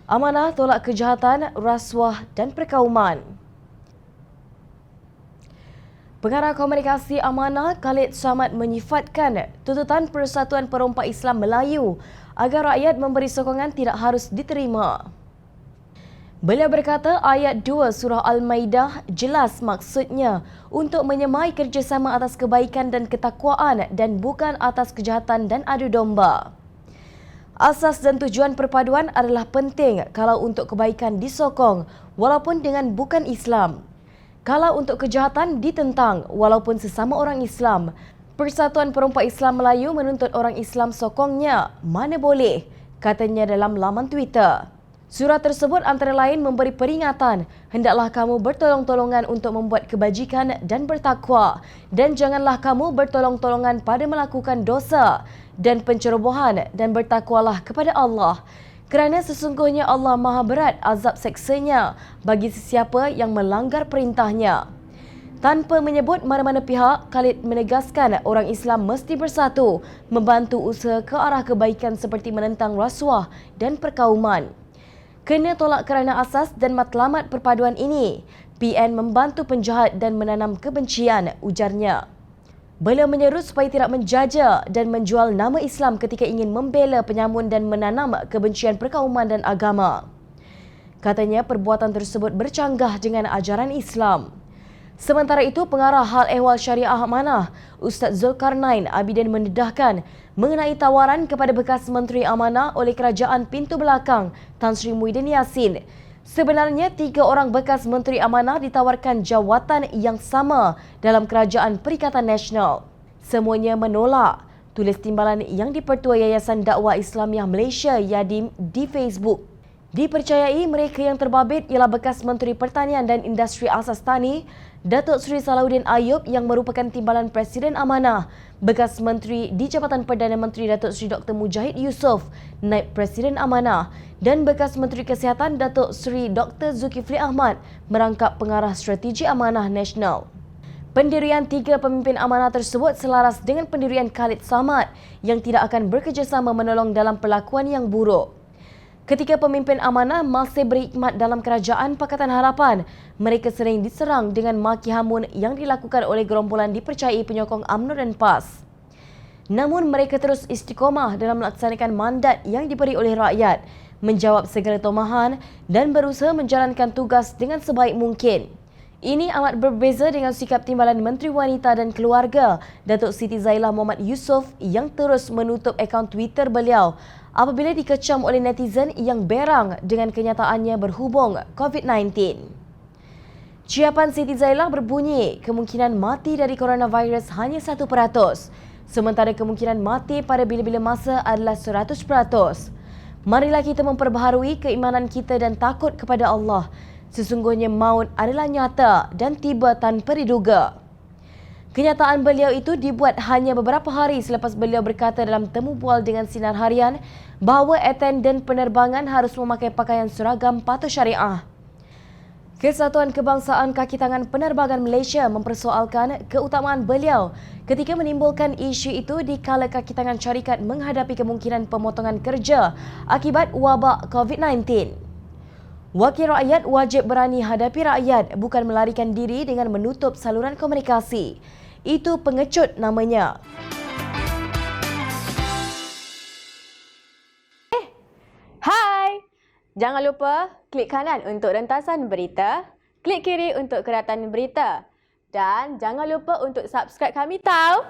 Amanah tolak kejahatan, rasuah dan perkauman. Pengarah Komunikasi Amanah Khalid Samad menyifatkan tuntutan Persatuan Perompak Islam Melayu agar rakyat memberi sokongan tidak harus diterima. Beliau berkata ayat 2 surah Al-Maidah jelas maksudnya untuk menyemai kerjasama atas kebaikan dan ketakwaan dan bukan atas kejahatan dan adu domba. Asas dan tujuan perpaduan adalah penting kalau untuk kebaikan disokong walaupun dengan bukan Islam. Kalau untuk kejahatan ditentang walaupun sesama orang Islam. Persatuan Perompak Islam Melayu menuntut orang Islam sokongnya, mana boleh, katanya dalam laman Twitter. Surat tersebut antara lain memberi peringatan, hendaklah kamu bertolong-tolongan untuk membuat kebajikan dan bertakwa dan janganlah kamu bertolong-tolongan pada melakukan dosa dan pencerobohan dan bertakwalah kepada Allah. Kerana sesungguhnya Allah Maha berat azab seksanya bagi sesiapa yang melanggar perintahnya. Tanpa menyebut mana-mana pihak, Khalid menegaskan orang Islam mesti bersatu membantu usaha ke arah kebaikan seperti menentang rasuah dan perkauman. Kena tolak kerana asas dan matlamat perpaduan ini. PN membantu penjahat dan menanam kebencian, ujarnya. Beliau menyeru supaya tidak menjaja dan menjual nama Islam ketika ingin membela penyamun dan menanam kebencian perkauman dan agama. Katanya perbuatan tersebut bercanggah dengan ajaran Islam. Sementara itu, pengarah Hal Ehwal Syariah Amanah, Ustaz Zulkarnain Abidin mendedahkan mengenai tawaran kepada bekas Menteri Amanah oleh Kerajaan Pintu Belakang, Tan Sri Muhyiddin Yassin. Sebenarnya 3 orang bekas Menteri Amanah ditawarkan jawatan yang sama dalam Kerajaan Perikatan Nasional. Semuanya menolak, tulis timbalan yang dipertua Yayasan Dakwah Islamiah Malaysia YADIM di Facebook. Dipercayai mereka yang terbabit ialah bekas Menteri Pertanian dan Industri Asas Tani, Datuk Seri Salahuddin Ayub yang merupakan timbalan Presiden Amanah, bekas Menteri di Jabatan Perdana Menteri Datuk Seri Dr. Mujahid Yusof, Naib Presiden Amanah dan bekas Menteri Kesihatan Datuk Seri Dr. Zulkifli Ahmad merangkap pengarah strategi Amanah Nasional. Pendirian 3 pemimpin amanah tersebut selaras dengan pendirian Khalid Samad yang tidak akan bekerjasama menolong dalam perlakuan yang buruk. Ketika pemimpin amanah masih berkhidmat dalam Kerajaan Pakatan Harapan, mereka sering diserang dengan maki hamun yang dilakukan oleh gerombolan dipercayai penyokong UMNO dan PAS. Namun mereka terus istiqomah dalam melaksanakan mandat yang diberi oleh rakyat, menjawab segala tomahan dan berusaha menjalankan tugas dengan sebaik mungkin. Ini amat berbeza dengan sikap timbalan Menteri Wanita dan Keluarga, Datuk Siti Zailah Muhammad Yusof yang terus menutup akaun Twitter beliau apabila dikecam oleh netizen yang berang dengan kenyataannya berhubung COVID-19. Ciapan Siti Zailah berbunyi kemungkinan mati dari coronavirus hanya 1%, sementara kemungkinan mati pada bila-bila masa adalah 100%. Marilah kita memperbaharui keimanan kita dan takut kepada Allah. Sesungguhnya maut adalah nyata dan tiba tanpa diduga. Kenyataan beliau itu dibuat hanya beberapa hari selepas beliau berkata dalam temu bual dengan Sinar Harian bahawa attendant penerbangan harus memakai pakaian seragam patuh syariah. Kesatuan Kebangsaan Kaki Tangan Penerbangan Malaysia mempersoalkan keutamaan beliau ketika menimbulkan isu itu di kala kaki tangan syarikat menghadapi kemungkinan pemotongan kerja akibat wabak COVID-19. Wakil rakyat wajib berani hadapi rakyat, bukan melarikan diri dengan menutup saluran komunikasi. Itu pengecut namanya. Hai! Jangan lupa klik kanan untuk rentasan berita, klik kiri untuk keratan berita dan jangan lupa untuk subscribe kami tau.